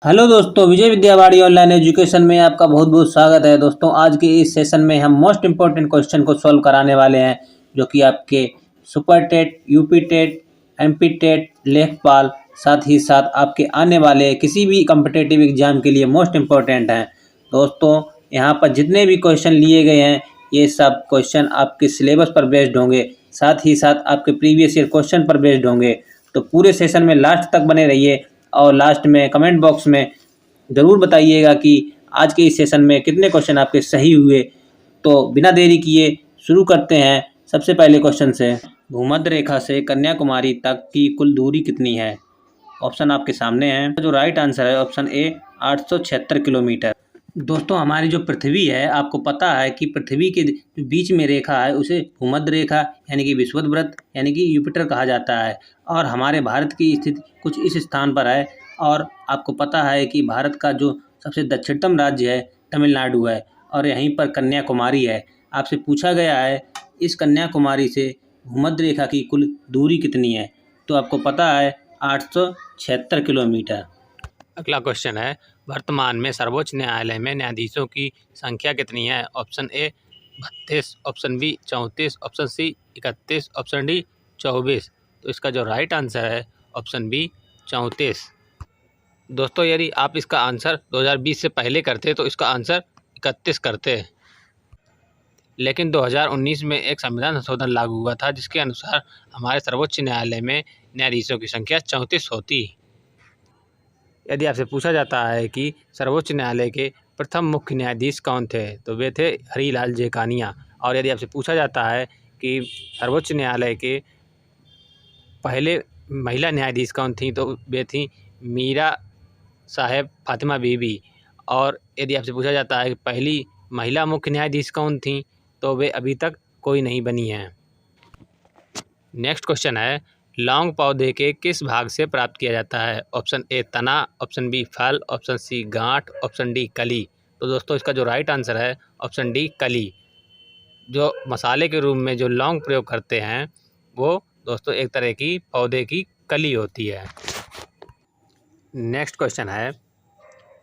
Hello दोस्तों, विजय विद्यावाड़ी online education में आपका बहुत बहुत स्वागत है। दोस्तों, आज के इस सेशन में हम मोस्ट इम्पोर्टेंट क्वेश्चन को सॉल्व कराने वाले हैं, जो कि आपके super TET, UP TET, MP TET, लेखपाल, साथ ही साथ आपके आने वाले किसी भी कम्पिटेटिव एग्जाम के लिए मोस्ट इम्पोर्टेंट हैं। दोस्तों, यहाँ पर जितने भी क्वेश्चन लिए गए हैं, ये सब क्वेश्चन आपके सिलेबस पर बेस्ड होंगे, साथ ही साथ आपके प्रीवियस ईयर क्वेश्चन पर बेस्ड होंगे। तो पूरे सेशन में लास्ट तक बने रहिए और लास्ट में कमेंट बॉक्स में ज़रूर बताइएगा कि आज के इस सेशन में कितने क्वेश्चन आपके सही हुए। तो बिना देरी किए शुरू करते हैं सबसे पहले क्वेश्चन से। भूमध्य रेखा से कन्याकुमारी तक की कुल दूरी कितनी है? ऑप्शन आपके सामने हैं। जो राइट आंसर है ऑप्शन ए 876 किलोमीटर। दोस्तों, हमारी जो पृथ्वी है, आपको पता है कि पृथ्वी के बीच में रेखा है उसे भूमध्य रेखा यानी कि विषुवत यानी कि यूपिटर कहा जाता है। और हमारे भारत की स्थिति कुछ इस स्थान पर है। और आपको पता है कि भारत का जो सबसे दक्षिणतम राज्य है तमिलनाडु है, और यहीं पर कन्याकुमारी है। आपसे पूछा गया है इस कन्याकुमारी से भूमध्य रेखा की कुल दूरी कितनी है, तो आपको पता है 876 किलोमीटर। अगला क्वेश्चन है, वर्तमान में सर्वोच्च न्यायालय में न्यायाधीशों की संख्या कितनी है? Option A 32, option B 34, option C 31, option D 24। तो इसका जो राइट आंसर है ऑप्शन बी 34। दोस्तों, यदि आप इसका आंसर 2020 से पहले करते तो इसका आंसर 31 करते, लेकिन 2019 में एक संविधान संशोधन लागू हुआ था जिसके अनुसार हमारे सर्वोच्च न्यायालय में न्यायाधीशों की संख्या 34 होती। यदि आपसे पूछा जाता है कि सर्वोच्च न्यायालय के प्रथम मुख्य न्यायाधीश कौन थे, तो वे थे हरिलाल जेकानिया। और यदि आपसे पूछा जाता है कि सर्वोच्च न्यायालय के पहले महिला न्यायाधीश कौन थी, तो वे थी मीरा साहेब फातिमा बीबी। और यदि आपसे पूछा जाता है कि पहली महिला मुख्य न्यायाधीश कौन थी, तो वे अभी तक कोई नहीं बनी हैं। नेक्स्ट क्वेश्चन है, लौंग पौधे के किस भाग से प्राप्त किया जाता है? ऑप्शन ए तना, ऑप्शन बी फल, ऑप्शन सी गांठ, ऑप्शन डी कली। तो दोस्तों, इसका जो राइट आंसर है ऑप्शन डी कली। जो मसाले के रूप में जो लौंग प्रयोग करते हैं, वो दोस्तों एक तरह की पौधे की कली होती है। नेक्स्ट क्वेश्चन है,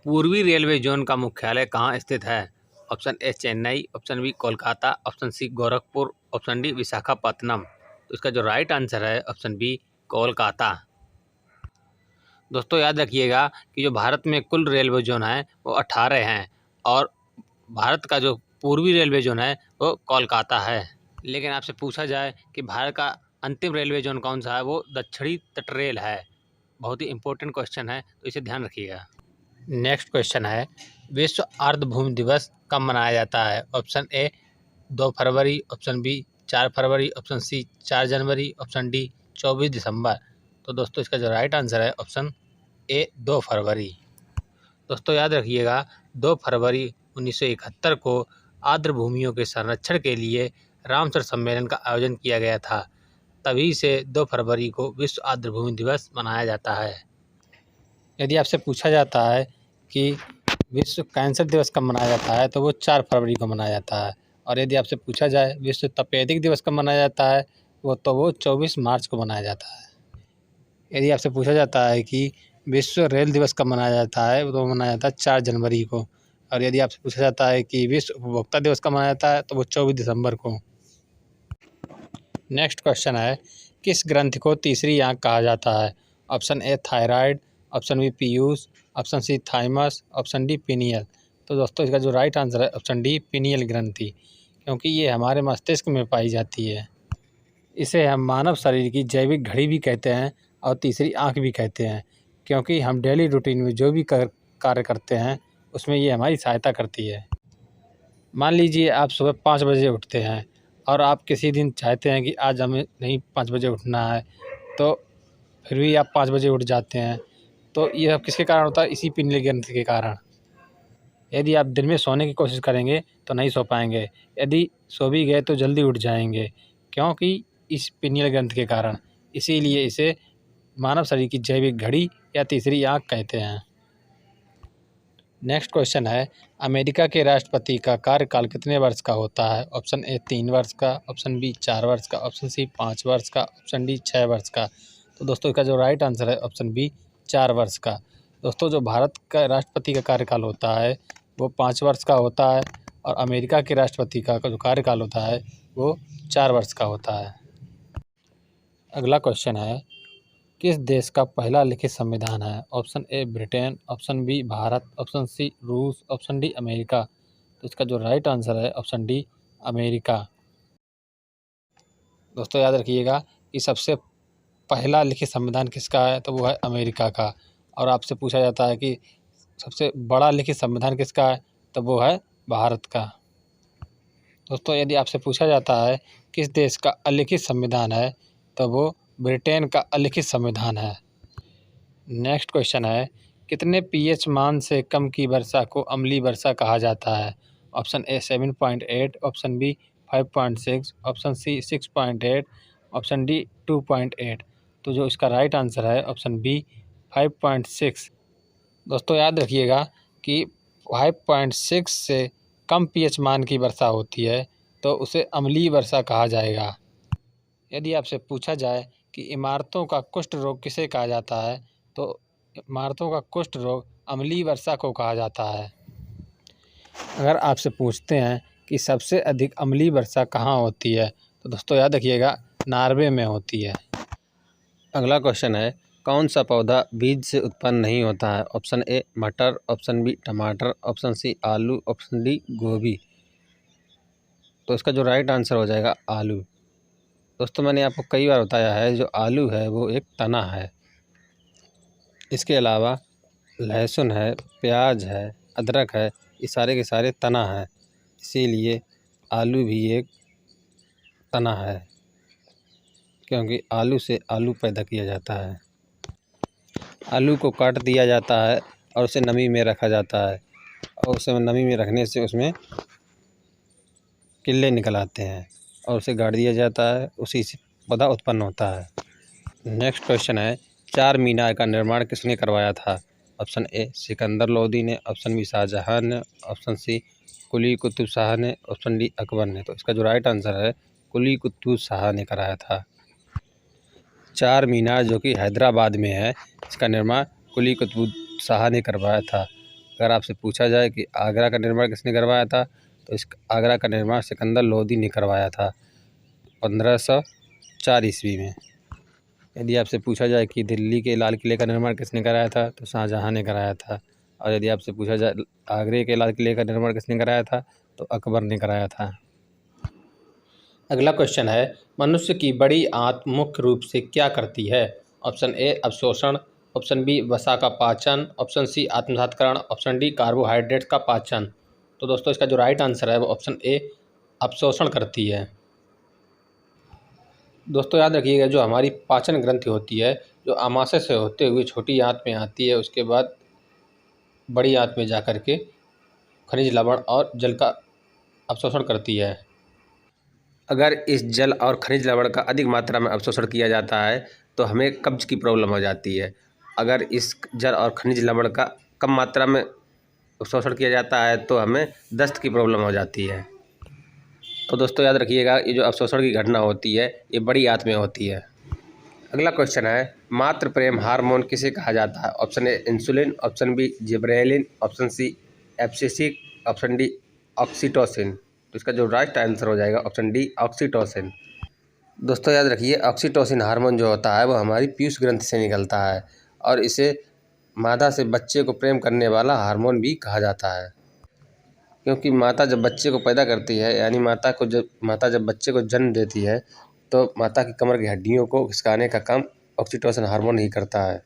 पूर्वी रेलवे जोन का मुख्यालय कहाँ स्थित है? Option A Chennai, option B Kolkata, option C Gorakhpur, option D Visakhapatnam. तो इसका जो राइट आंसर है ऑप्शन बी कोलकाता। दोस्तों, याद रखिएगा कि जो भारत में कुल रेलवे जोन है वो 18 हैं, और भारत का जो पूर्वी रेलवे जोन है वो कोलकाता है। लेकिन आपसे पूछा जाए कि भारत का अंतिम रेलवे जोन कौन सा है, वो दक्षिणी तट रेल है। बहुत ही इंपॉर्टेंट क्वेश्चन है, तो इसे ध्यान रखिएगा। नेक्स्ट क्वेश्चन है, विश्व आर्द्रभूमि दिवस कब मनाया जाता है? ऑप्शन ए 2 फरवरी, ऑप्शन बी 4 फरवरी, ऑप्शन सी 4 जनवरी, ऑप्शन डी 24 दिसंबर। तो दोस्तों, इसका जो राइट आंसर है ऑप्शन ए 2 फरवरी। दोस्तों, याद रखिएगा 2 फरवरी 1971 को आर्द्र भूमियों के संरक्षण के लिए रामसर सम्मेलन का आयोजन किया गया था। तभी से 2 फरवरी को विश्व आर्द्र भूमि दिवस मनाया जाता है। यदि आपसे पूछा जाता है कि विश्व कैंसर दिवस कब मनाया जाता है, तो वो 4 फरवरी को मनाया जाता है। और यदि आपसे पूछा जाए विश्व तपेदिक दिवस कब मनाया जाता है, वो 24 मार्च को मनाया जाता है। यदि आपसे पूछा जाता है कि विश्व रेल दिवस कब मनाया जाता है, तो वो मनाया जाता है 4 जनवरी को। और यदि आपसे पूछा जाता है कि विश्व उपभोक्ता दिवस कब मनाया जाता है, तो वो 24 दिसंबर को। नेक्स्ट क्वेश्चन है, किस ग्रंथि को तीसरी आँख कहा जाता है? Option A thyroid, option B पीयूष, option C thymus, option D pineal. तो दोस्तों, इसका जो राइट आंसर है ऑप्शन डी पिनियल ग्रंथि, क्योंकि ये हमारे मस्तिष्क में पाई जाती है। इसे हम मानव शरीर की जैविक घड़ी भी कहते हैं और तीसरी आँख भी कहते हैं, क्योंकि हम डेली रूटीन में जो भी कार्य करते हैं उसमें ये हमारी सहायता करती है। मान लीजिए आप सुबह 5 बजे उठते हैं और आप किसी दिन चाहते हैं कि आज हमें नहीं 5 बजे उठना है, तो फिर भी आप 5 बजे उठ जाते हैं। तो ये सब किसके कारण होता है? इसी पिनियल ग्रंथि के कारण। यदि आप दिन में सोने की कोशिश करेंगे तो नहीं सो पाएंगे, यदि सो भी गए तो जल्दी उठ जाएंगे, क्योंकि इस पिनियल ग्रंथि के कारण। इसीलिए इसे मानव शरीर की जैविक घड़ी या तीसरी आँख कहते हैं। नेक्स्ट क्वेश्चन है, अमेरिका के राष्ट्रपति का कार्यकाल कितने वर्ष का होता है? ऑप्शन ए 3 वर्ष का, ऑप्शन बी 4 वर्ष का, ऑप्शन सी 5 वर्ष का, ऑप्शन डी 6 वर्ष का। तो दोस्तों, इसका जो राइट आंसर है ऑप्शन बी 4 वर्ष का। दोस्तों जो भारत का राष्ट्रपति का कार्यकाल होता है वो 5 वर्ष का होता है और अमेरिका के राष्ट्रपति का जो कार्यकाल होता है वो 4 वर्ष का होता है। अगला क्वेश्चन है, किस देश का पहला लिखित संविधान है? Option A Britain, option B Bharat, option C रूस, ऑप्शन डी अमेरिका। तो इसका जो राइट आंसर है ऑप्शन डी अमेरिका। दोस्तों याद रखिएगा कि सबसे पहला लिखित संविधान किसका है, तो वो है अमेरिका का। और आपसे पूछा जाता है कि सबसे बड़ा लिखित संविधान किसका है, तो वो है भारत का। दोस्तों यदि आपसे पूछा जाता है किस देश का अलिखित संविधान है, तो वो ब्रिटेन का अलिखित संविधान है। नेक्स्ट क्वेश्चन है, कितने पीएच मान से कम की वर्षा को अम्लीय वर्षा कहा जाता है? Option A 7.8, option B 5.6, option C 6.8, option D 2.8। तो जो इसका राइट आंसर है ऑप्शन बी 5.6। दोस्तों याद रखिएगा कि 5.6 से कम पीएच मान की वर्षा होती है तो उसे अम्लीय वर्षा कहा जाएगा। यदि आपसे पूछा जाए कि इमारतों का कुष्ठ रोग किसे कहा जाता है, तो इमारतों का कुष्ठ रोग अम्लीय वर्षा को कहा जाता है। अगर आपसे पूछते हैं कि सबसे अधिक अम्लीय वर्षा कहाँ होती है, तो दोस्तों याद रखिएगा नॉर्वे में होती है। अगला क्वेश्चन है, कौन सा पौधा बीज से उत्पन्न नहीं होता है? ऑप्शन ए मटर, ऑप्शन बी टमाटर, ऑप्शन सी आलू, ऑप्शन डी गोभी। तो इसका जो राइट आंसर हो जाएगा आलू। दोस्तों मैंने आपको कई बार बताया है जो आलू है वो एक तना है। इसके अलावा लहसुन है, प्याज है, अदरक है, ये सारे के सारे तना है, इसीलिए आलू भी एक तना है, क्योंकि आलू से आलू पैदा किया जाता है। आलू को काट दिया जाता है और उसे नमी में रखा जाता है और उसे नमी में रखने से उसमें किल्ले निकल आते हैं और उसे गाड़ दिया जाता है, उसी से पौधा उत्पन्न होता है। नेक्स्ट क्वेश्चन है, चार मीनार का निर्माण किसने करवाया था? ऑप्शन ए सिकंदर लोदी ने, ऑप्शन बी शाहजहां ने, ऑप्शन सी कुली कुतुब शाह ने, ऑप्शन डी अकबर ने। तो इसका जो राइट आंसर है कुली कुतुब शाह ने कराया था। चार मीनार जो कि हैदराबाद में है, इसका निर्माण कुली कुतुब शाह ने करवाया था। अगर आपसे पूछा जाए कि आगरा का निर्माण किसने करवाया था, तो इस आगरा का निर्माण सिकंदर लोदी ने करवाया था 1504 ईस्वी में। यदि आपसे पूछा जाए कि दिल्ली के लाल किले का निर्माण किसने कराया था, तो शाहजहां ने कराया था। और यदि आपसे पूछा जाए आगरे के लाल किले का निर्माण किसने कराया था, तो अकबर ने कराया था। अगला क्वेश्चन है, मनुष्य की बड़ी आंत मुख्य रूप से क्या करती है? ऑप्शन ए अवशोषण, ऑप्शन बी वसा का पाचन, ऑप्शन सी आत्मसात्करण, ऑप्शन डी कार्बोहाइड्रेट्स का पाचन। तो दोस्तों इसका जो राइट आंसर है वो ऑप्शन ए अवशोषण करती है। दोस्तों याद रखिएगा जो हमारी पाचन ग्रंथि होती है, जो आमाशय से होते हुए छोटी आंत में आती है, उसके बाद बड़ी आंत में जाकर के खनिज लवण और जल का अवशोषण करती है। अगर इस जल और खनिज लवण का अधिक मात्रा में अवशोषण किया जाता है तो हमें कब्ज की प्रॉब्लम हो जाती है। अगर इस जल और खनिज लवण का कम मात्रा में अवशोषण किया जाता है तो हमें दस्त की प्रॉब्लम हो जाती है। तो दोस्तों याद रखिएगा ये जो अवशोषण की घटना होती है ये बड़ी आंत में होती है। अगला क्वेश्चन है, मातृ प्रेम हार्मोन किसे कहा जाता है? Option A insulin, option B gibberellin, option C abscisic, option D oxytocin. तो इसका जो राइट आंसर हो जाएगा ऑप्शन डी ऑक्सीटोसिन। दोस्तों याद रखिए ऑक्सीटोसिन हार्मोन जो होता है वो हमारी पीयूष ग्रंथि से निकलता है और इसे मादा से बच्चे को प्रेम करने वाला हार्मोन भी कहा जाता है, क्योंकि माता जब बच्चे को पैदा करती है यानी माता जब बच्चे को जन्म देती है तो माता की कमर की हड्डियों को खिसकाने का काम ऑक्सीटोसिन हार्मोन ही करता है।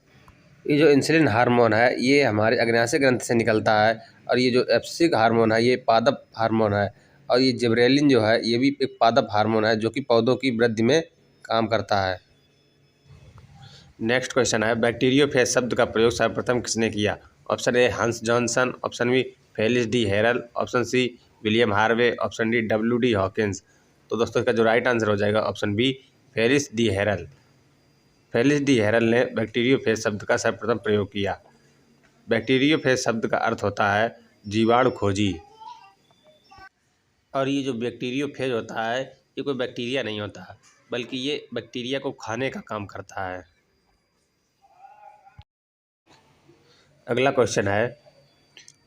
ये जो इंसुलिन हार्मोन है ये हमारे अग्नाशय ग्रंथि से निकलता है और ये जो एब्सिसिक हार्मोन है ये पादप हार्मोन है और ये जिब्रेलिन जो है ये भी एक पादप हार्मोन है जो कि पौधों की वृद्धि में काम करता है। नेक्स्ट क्वेश्चन है, बैक्टीरियोफेज शब्द का प्रयोग सर्वप्रथम किसने किया? Option A Hans Johnson, option B Felix d'Herelle, option C William Harvey, option D W.D. Hawkins. तो दोस्तों इसका जो राइट आंसर हो जाएगा option B Felix d'Herelle. Felix d'Herelle ने बैक्टीरियोफेज शब्द का सर्वप्रथम प्रयोग किया। बैक्टीरियोफेज शब्द का अर्थ होता है जीवाणु खोजी। और ये जो बैक्टीरियोफेज होता है ये कोई बैक्टीरिया नहीं होता बल्कि ये बैक्टीरिया को खाने का काम करता है। अगला क्वेश्चन है,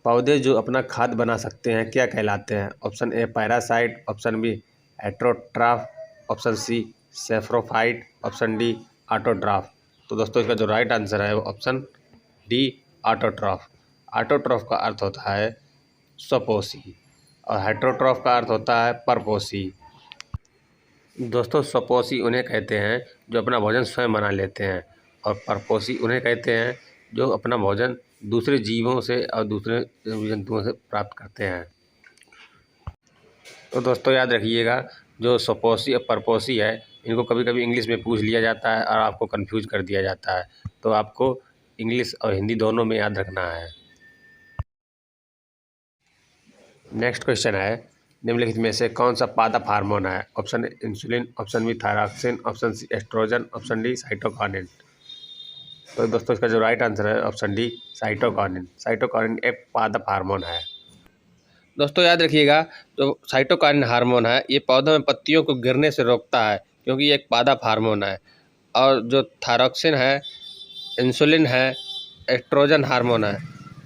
पौधे जो अपना खाद बना सकते हैं क्या कहलाते हैं? Option A parasite, option B heterotroph, option C saprophyte, option D autotroph. तो दोस्तों इसका जो राइट आंसर है वो ऑप्शन डी ऑटोट्रॉफ। ऑटोट्रॉफ का अर्थ होता है स्वपोषी और हेट्रोट्रॉफ का अर्थ होता है परपोषी। दोस्तों स्वपोषी उन्हें कहते हैं जो अपना भोजन स्वयं बना लेते हैं और परपोषी उन्हें कहते हैं जो अपना भोजन दूसरे जीवों से और दूसरे जंतुओं से प्राप्त करते हैं। तो दोस्तों याद रखिएगा, जो स्वपोषी और परपोषी है इनको कभी कभी इंग्लिश में पूछ लिया जाता है और आपको कंफ्यूज कर दिया जाता है, तो आपको इंग्लिश और हिंदी दोनों में याद रखना है। नेक्स्ट क्वेश्चन है, निम्नलिखित में से कौन सा पादप हार्मोन है? Option A insulin, option B thyroxine, option C estrogen, option D cytokinin. तो दोस्तों इसका जो राइट आंसर है ऑप्शन डी साइटोकाइनिन। साइटोकाइनिन एक पादप हार्मोन है। दोस्तों याद रखिएगा, जो साइटोकाइनिन हार्मोन है ये पौधों में पत्तियों को गिरने से रोकता है क्योंकि ये एक पादप हार्मोन है। और जो थायरॉक्सिन है, इंसुलिन है, एस्ट्रोजन हार्मोन है,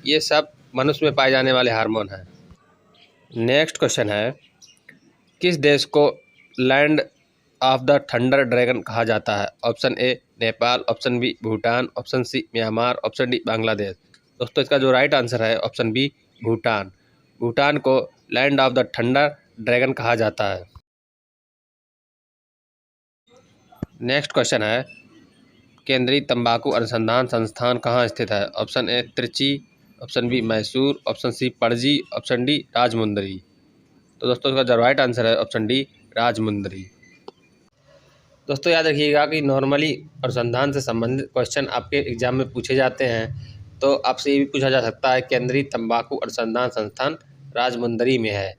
ये सब मनुष्य में पाए जाने वाले हार्मोन हैं। नेक्स्ट क्वेश्चन है, किस देश को land of the thunder dragon कहा जाता है? Option A Nepal, option B Bhutan, option C Myanmar, option D Bangladesh. दोस्तों इसका जो राइट आंसर है ऑप्शन बी भूटान। भूटान को land of the thunder dragon कहा जाता है। नेक्स्ट क्वेश्चन है, केंद्रीय तंबाकू अनुसंधान संस्थान कहाँ स्थित है? Option A Trichy, option B Mysore, option C Panaji, option D Rajahmundry. तो दोस्तों इसका जो राइट आंसर है ऑप्शन डी राजमुंदरी। दोस्तों याद रखिएगा कि नॉर्मली अनुसंधान से संबंधित क्वेश्चन आपके एग्जाम में पूछे जाते हैं, तो आपसे ये भी पूछा जा सकता है केंद्रीय तंबाकू अनुसंधान संस्थान राजमुंदरी में है,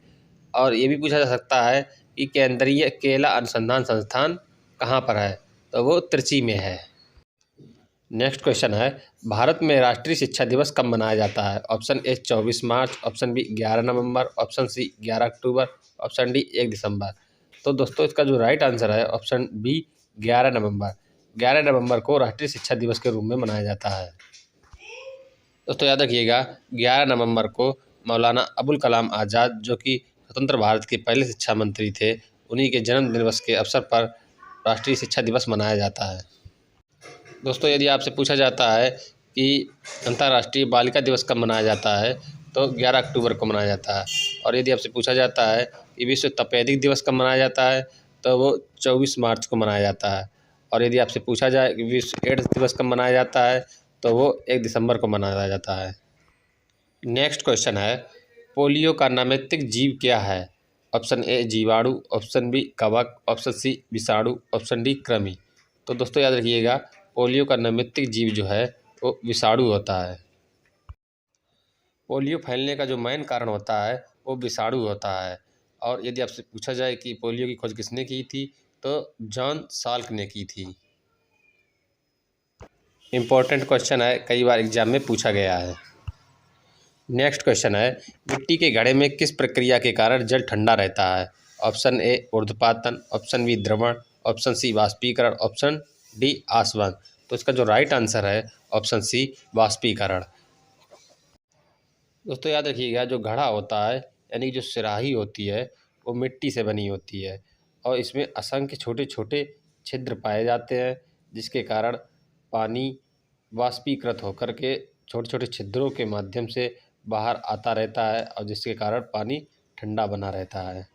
और ये भी पूछा जा सकता है कि केंद्रीय केला अनुसंधान संस्थान कहाँ पर है, तो वो त्रिची में है। नेक्स्ट क्वेश्चन है, भारत में राष्ट्रीय शिक्षा दिवस कब मनाया जाता है? ऑप्शन ए 24 मार्च, ऑप्शन बी 11 नवंबर, ऑप्शन सी 11 अक्टूबर, ऑप्शन डी 1 दिसंबर। तो दोस्तों इसका जो राइट आंसर है ऑप्शन बी 11 नवंबर। 11 नवंबर को राष्ट्रीय शिक्षा दिवस के रूप में मनाया जाता है। दोस्तों याद रखिएगा, 11 नवंबर को मौलाना अबुल कलाम आज़ाद जो कि स्वतंत्र भारत के पहले शिक्षा मंत्री थे, उन्हीं के जन्म दिवस के अवसर पर राष्ट्रीय शिक्षा दिवस मनाया जाता है। दोस्तों यदि आपसे पूछा जाता है कि अंतर्राष्ट्रीय बालिका दिवस कब मनाया जाता है, तो 11 अक्टूबर को मनाया जाता है। और यदि आपसे पूछा जाता है कि विश्व तपेदिक दिवस कब मनाया जाता है, तो वो 24 मार्च को मनाया जाता है। और यदि आपसे पूछा जाए कि विश्व एड्स दिवस कब मनाया जाता है, तो वो 1 दिसंबर को मनाया जाता है। नेक्स्ट क्वेश्चन है, पोलियो का नैमित्तिक जीव क्या है? ऑप्शन ए जीवाणु, ऑप्शन बी कवक, ऑप्शन सी विषाणु, ऑप्शन डी कृमि। तो दोस्तों याद रखिएगा, पोलियो का नैमित्तिक जीव जो है वो विषाणु होता है। पोलियो फैलने का जो मेन कारण होता है वो विषाणु होता है। और यदि आपसे पूछा जाए कि पोलियो की खोज किसने की थी, तो जॉन साल्क ने की थी। इम्पोर्टेंट क्वेश्चन है, कई बार एग्जाम में पूछा गया है। नेक्स्ट क्वेश्चन है, मिट्टी के घड़े में किस प्रक्रिया के कारण जल ठंडा रहता है? ऑप्शन ए ऊर्ध्वपातन, ऑप्शन बी द्रवण, ऑप्शन सी वाष्पीकरण, ऑप्शन डी आसवन। तो इसका जो राइट आंसर है ऑप्शन सी वाष्पीकरण। दोस्तों याद रखिएगा, जो घड़ा होता है यानी जो सिराही होती है वो मिट्टी से बनी होती है और इसमें असंख्य छोटे छोटे छिद्र पाए जाते हैं, जिसके कारण पानी वाष्पीकृत होकर के छोटे छोटे छिद्रों के माध्यम से बाहर आता रहता है और जिसके कारण पानी ठंडा बना रहता है।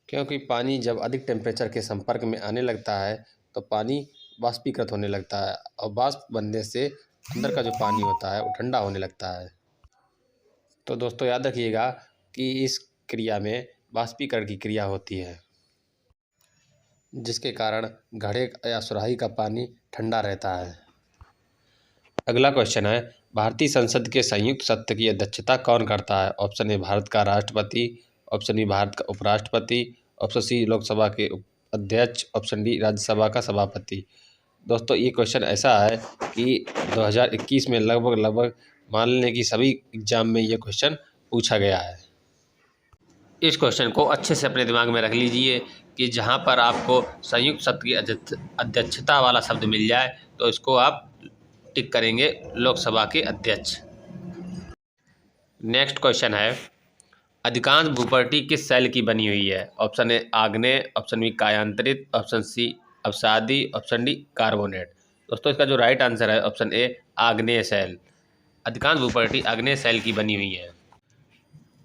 क्योंकि पानी जब अधिक टेम्परेचर के संपर्क में आने लगता है तो पानी वाष्पीकृत होने लगता है और वाष्प बनने से अंदर का जो पानी होता है वो ठंडा होने लगता है। तो दोस्तों याद रखिएगा कि इस क्रिया में वाष्पीकरण की क्रिया होती है, जिसके कारण घड़े या सुराही का पानी ठंडा रहता है। अगला क्वेश्चन है, भारतीय संसद के संयुक्त सत्र की अध्यक्षता कौन करता है? ऑप्शन ए भारत का राष्ट्रपति, ऑप्शन बी भारत का उपराष्ट्रपति, ऑप्शन सी लोकसभा के अध्यक्ष, ऑप्शन डी राज्यसभा का सभापति। दोस्तों ये क्वेश्चन ऐसा है कि 2021 में लगभग मान लें कि सभी एग्जाम में ये क्वेश्चन पूछा गया है। इस क्वेश्चन को अच्छे से अपने दिमाग में रख लीजिए कि जहाँ पर आपको संयुक्त सत्र की अध्यक्षता वाला शब्द मिल जाए तो इसको आप टिक करेंगे लोकसभा के अध्यक्ष। नेक्स्ट क्वेश्चन है, अधिकांश भूपर्टी किस शैल की बनी हुई है? ऑप्शन ए आग्नेय, ऑप्शन बी कायांतरित, ऑप्शन सी अवसादी, ऑप्शन डी कार्बोनेट। दोस्तों इसका जो राइट आंसर है ऑप्शन ए आग्नेय शैल। अधिकांश भूपर्टी आग्नेय शैल की बनी हुई है।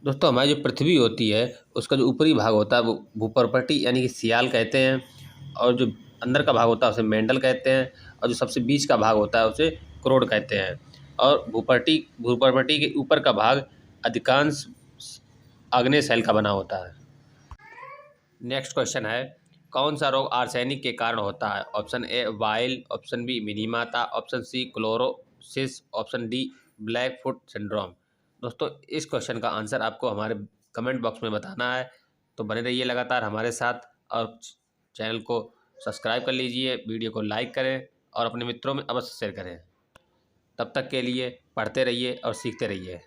दोस्तों हमारी जो पृथ्वी होती है उसका जो ऊपरी भाग होता है वो भूपर्टी यानी कि सियाल कहते हैं, और जो अंदर का भाग होता है उसे मेंडल कहते हैं, और जो सबसे बीच का भाग होता है उसे क्रोड कहते हैं। और भूपर्टी के ऊपर का भाग अधिकांश आग्नेय शैल का बना होता है। नेक्स्ट क्वेश्चन है, कौन सा रोग आर्सेनिक के कारण होता है? Option A Weil, option B Minamata, option C chlorosis, option D black foot syndrome. दोस्तों इस क्वेश्चन का आंसर आपको हमारे कमेंट बॉक्स में बताना है, तो बने रहिए लगातार हमारे साथ और चैनल को सब्सक्राइब कर लीजिए, वीडियो को लाइक करें और अपने मित्रों में अवश्य शेयर करें। तब तक के लिए पढ़ते रहिए और सीखते रहिए।